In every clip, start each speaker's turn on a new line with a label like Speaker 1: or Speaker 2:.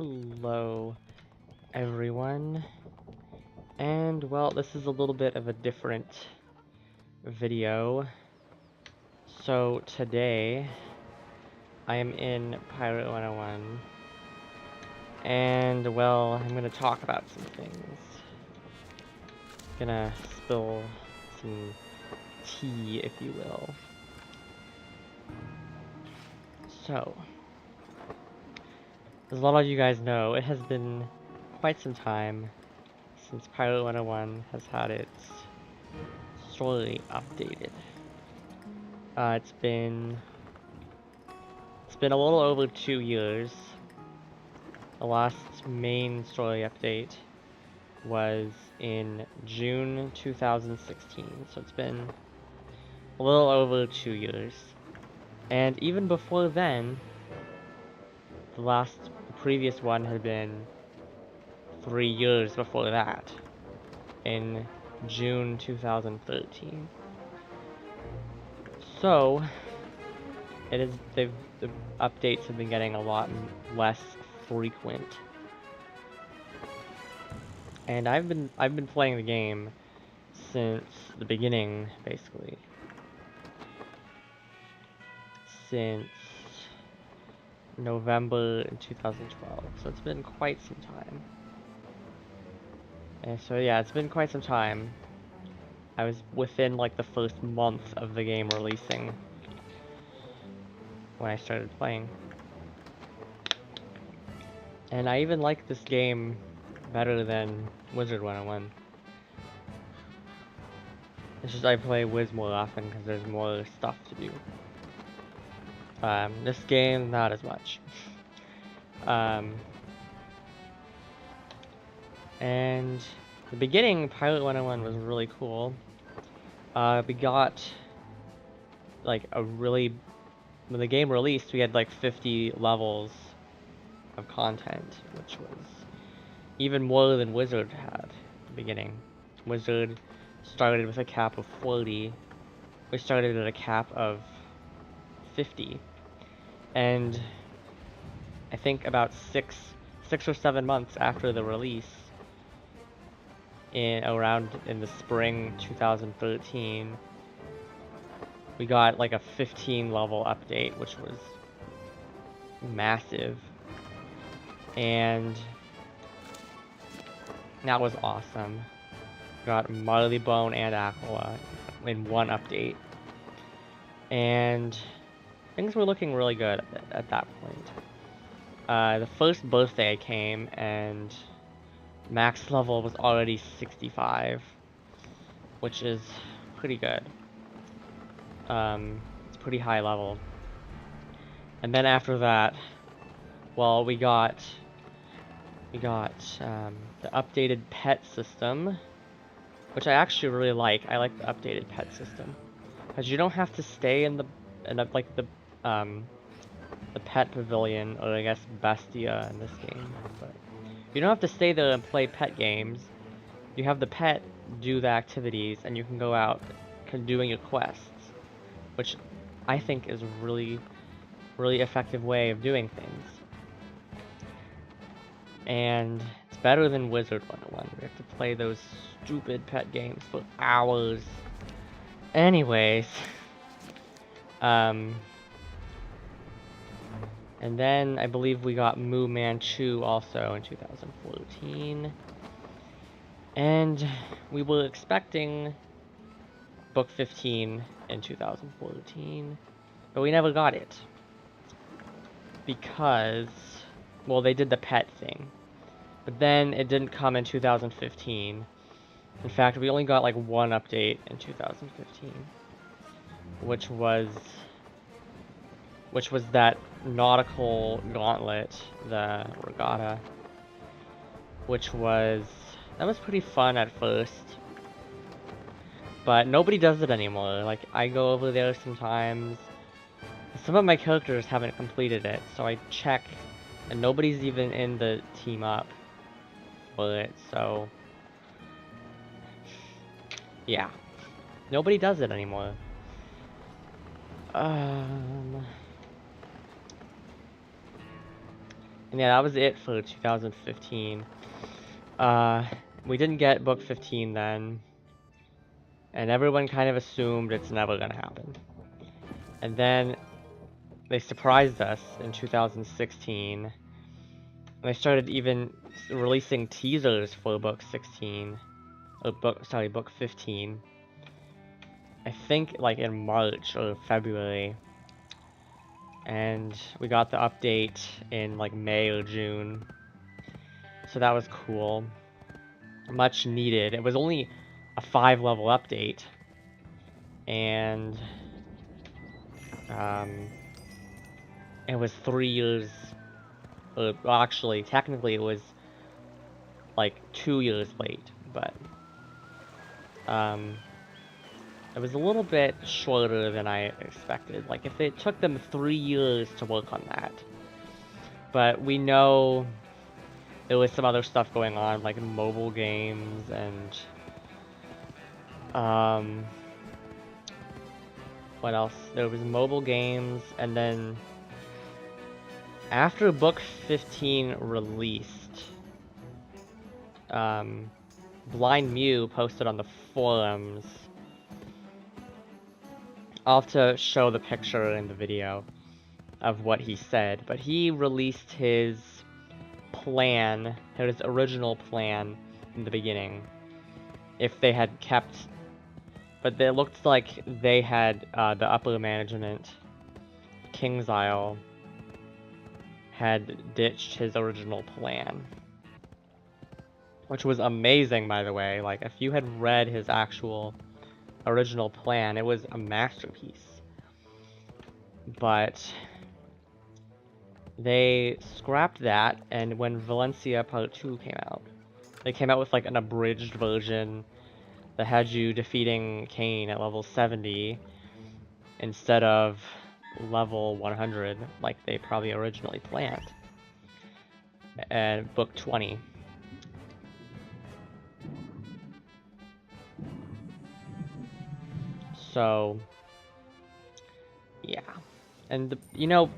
Speaker 1: Hello, everyone. And, well, this is a little bit of a different video. So, today, I am in Pirate 101. And, well, I'm gonna talk about some things. Gonna spill some tea, if you will. So, as a lot of you guys know, it has been quite some time since Pirate 101 has had its story updated. It's been a little over 2 years. The last main story update was in June 2016, so it's been a little over 2 years. And even before then, the previous one had been 3 years before that, in June 2013. So, the updates have been getting a lot less frequent. And I've been playing the game since the beginning, basically. Since November 2012, so it's been quite some time. And so yeah, it's been quite some time. I was within like the first month of the game releasing when I started playing. And I even like this game better than Wizard 101. It's just I play Wiz more often because there's more stuff to do. This game, not as much. And the beginning, Pirate 101 was really cool. We got like when the game released, we had like 50 levels of content, which was even more than Wizard had at the beginning. Wizard started with a cap of 40. We started at a cap of 50. And I think about six or 7 months after the release, around in the spring 2013, we got like a 15 level update, which was massive. And that was awesome. Got Marleybone and Aqua in one update. And things were looking really good at that point. The first birthday came and max level was already 65, which is pretty good. It's pretty high level. And then after that, well, we got the updated pet system, which I actually really like. I like the updated pet system because you don't have to stay in the pet pavilion, or I guess Bestia in this game, but you don't have to stay there and play pet games. You have the pet do the activities, and you can go out doing your quests, which I think is a really effective way of doing things. And it's better than Wizard 101. We have to play those stupid pet games for hours. Anyways, and then I believe we got Moo Manchu also in 2014. And we were expecting Book 15 in 2014, but we never got it. Because, well, they did the pet thing. But then it didn't come in 2015. In fact, we only got like one update in 2015. Which was that nautical gauntlet, the regatta. That was pretty fun at first. But nobody does it anymore. Like, I go over there sometimes. Some of my characters haven't completed it, so I check, and nobody's even in the team up for it, so yeah. Nobody does it anymore. And yeah, that was it for 2015. We didn't get book 15 then, and everyone kind of assumed it's never gonna happen. And then they surprised us in 2016. And they started even releasing teasers for book 16, or book 15. I think like in March or February. And we got the update in like May or June. So that was cool. Much needed. It was only a 5-level update. And it was 3 years, well, actually, technically it was like 2 years late, but it was a little bit shorter than I expected. Like, if it took them 3 years to work on that. But we know there was some other stuff going on, like mobile games and what else? There was mobile games, and then after book 15 released, Blind Mew posted on the forums. I'll have to show the picture in the video of what he said, but he released his plan, his original plan in the beginning. If they had kept, but it looked like they had the upper management, KingsIsle, had ditched his original plan, which was amazing, by the way. Like, if you had read his actual original plan, it was a masterpiece. But they scrapped that, and when Valencia Part 2 came out, they came out with like an abridged version that had you defeating Kain at level 70 instead of level 100 like they probably originally planned. And book 20. So, yeah. And, you know,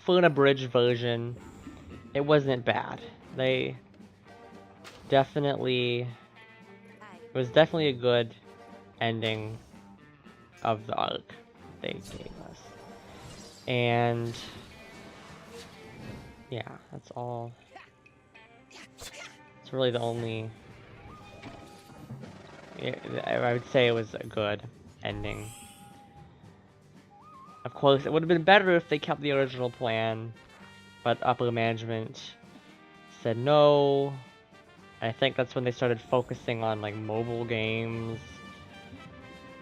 Speaker 1: for an abridged version, it wasn't bad. They definitely... It was definitely a good ending of the arc they gave us. And... yeah, that's all. It's really the only... I would say it was a good ending. Of course, it would have been better if they kept the original plan, but upper management said no. I think that's when they started focusing on like mobile games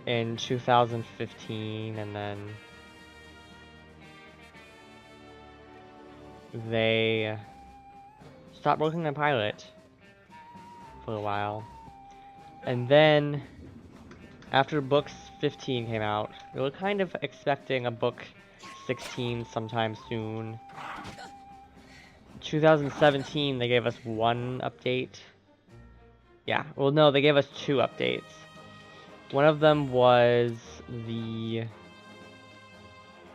Speaker 1: in 2015, and then they stopped working on Pilot for a while. And then after books 15 came out, we were kind of expecting a book 16 sometime soon. 2017, they gave us 1 update. Yeah, well no, they gave us 2 updates. One of them was the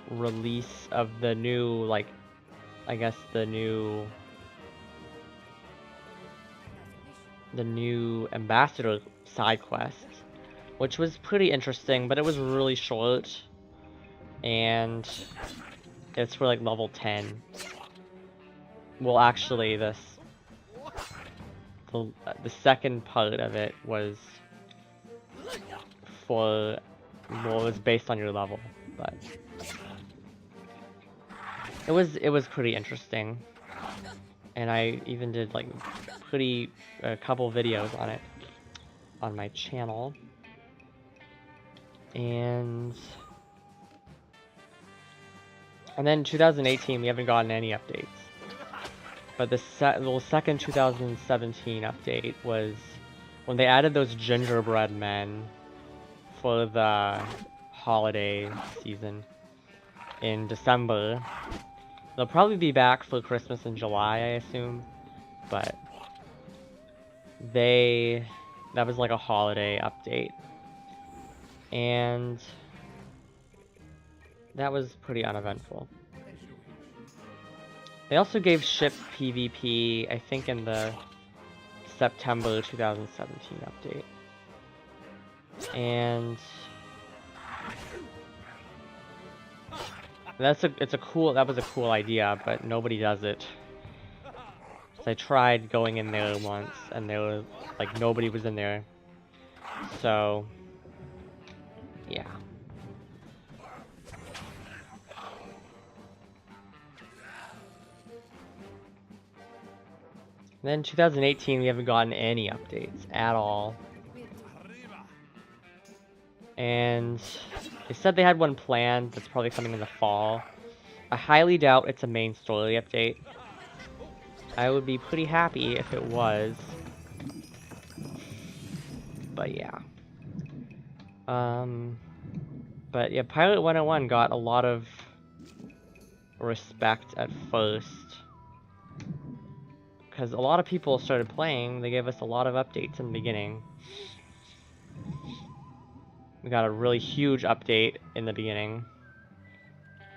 Speaker 1: release of the new, like, I guess the new ambassador side quest, which was pretty interesting, but it was really short, and it's for like level 10. Well, actually, the second part of it was for, well, it was based on your level, but it was pretty interesting, and I even did like a couple videos on it on my channel. And then 2018, we haven't gotten any updates. But the second 2017 update was when they added those gingerbread men for the holiday season in December. They'll probably be back for Christmas in July, I assume. But that was like a holiday update. And that was pretty uneventful. They also gave ship PvP, I think, in the September 2017 update. And that was a cool idea, but nobody does it. So I tried going in there once, and there was like nobody was in there. So yeah. Then 2018, we haven't gotten any updates at all. And they said they had one planned that's probably coming in the fall. I highly doubt it's a main story update. I would be pretty happy if it was. But yeah. But yeah, Pilot 101 got a lot of respect at first. Because a lot of people started playing, they gave us a lot of updates in the beginning. We got a really huge update in the beginning.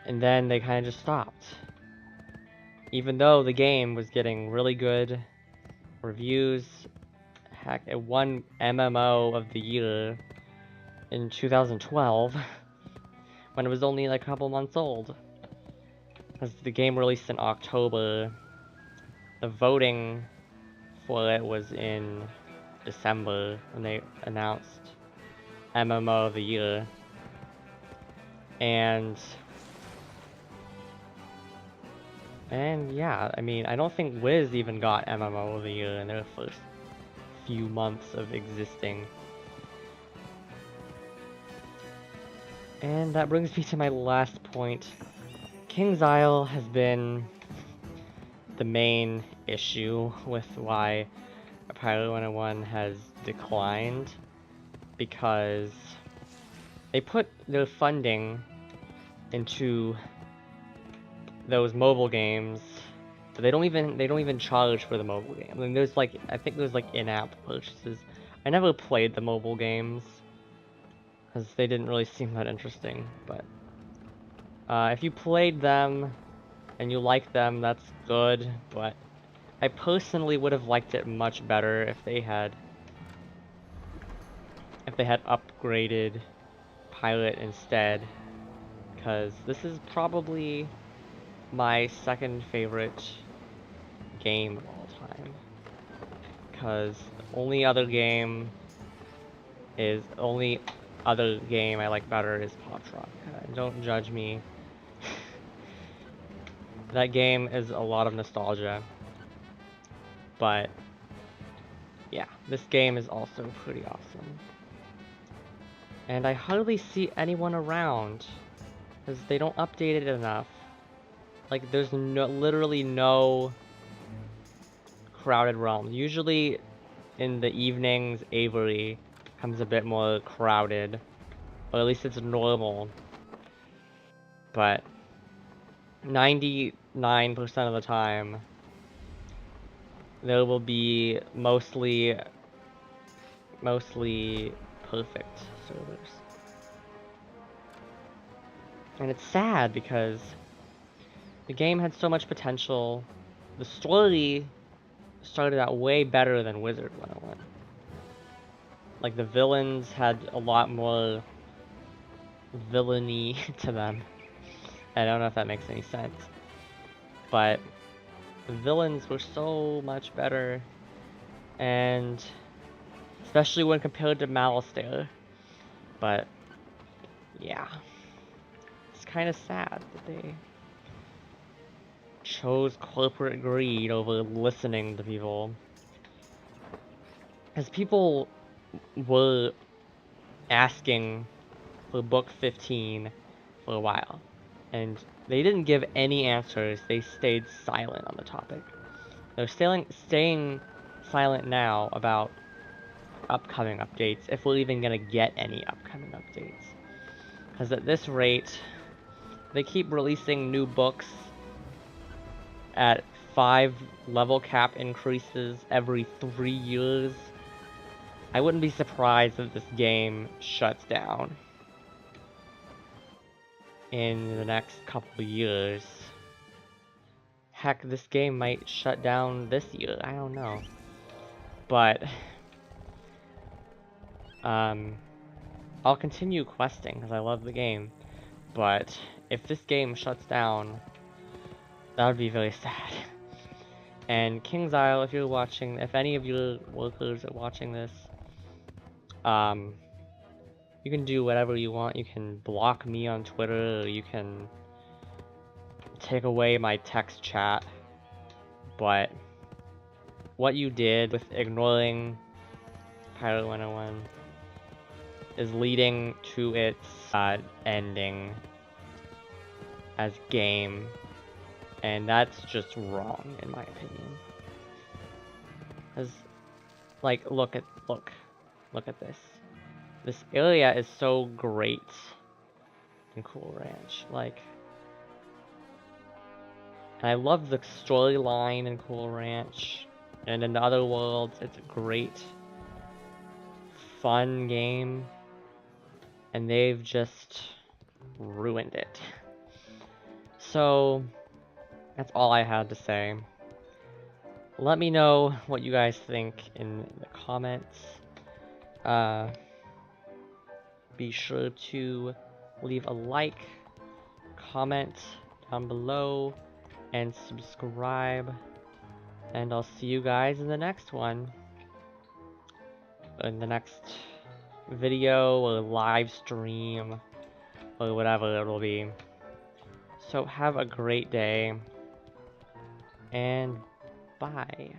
Speaker 1: And then they kind of just stopped. Even though the game was getting really good reviews. Heck, it won MMO of the year in 2012. When it was only like a couple months old. Because the game released in October. The voting for it was in December when they announced MMO of the year. And yeah, I mean, I don't think Wiz even got MMO of the year in their first few months of existing. And that brings me to my last point. King's Isle has been the main issue with why Pilot 101 has declined, because they put their funding into those mobile games, but they don't even charge for the mobile game. I mean, I think there's like in-app purchases. I never played the mobile games because they didn't really seem that interesting, but if you played them and you like them, that's good, but I personally would have liked it much better if they had upgraded Pilot instead, because this is probably my second favorite game of all time, because the only other game I like better is Pop Rock. Don't judge me. That game is a lot of nostalgia. But yeah, this game is also pretty awesome. And I hardly see anyone around, because they don't update it enough. Like, there's literally no crowded realms. Usually in the evenings, Avery becomes a bit more crowded, or at least it's normal. But 99% of the time, there will be mostly perfect servers. And it's sad because the game had so much potential. The story started out way better than Wizard 101. Like, the villains had a lot more villainy to them. I don't know if that makes any sense. But the villains were so much better. And especially when compared to Malistaire. But yeah. It's kind of sad that they chose corporate greed over listening to people. Because people were asking for Book 15 for a while, and they didn't give any answers. They stayed silent on the topic. They're staying silent now about upcoming updates, if we're even gonna get any upcoming updates. Because at this rate, they keep releasing new books at 5 level cap increases every 3 years. I wouldn't be surprised if this game shuts down in the next couple of years. heck, this game might shut down this year. I don't know. But I'll continue questing because I love the game. But if this game shuts down, that would be very sad. And King's Isle, if you're watching, if any of your workers are watching this, you can do whatever you want. You can block me on Twitter, or you can take away my text chat. But what you did with ignoring Pilot 101 is leading to its ending as game, and that's just wrong in my opinion. Cause, like, look at this. This area is so great in Cool Ranch, like, and I love the storyline in Cool Ranch, and in the other worlds, it's a great, fun game, and they've just ruined it. So, that's all I had to say. Let me know what you guys think in the comments. Be sure to leave a like, comment down below, and subscribe. And I'll see you guys in the next one. In the next video or live stream or whatever it will be. So have a great day and bye.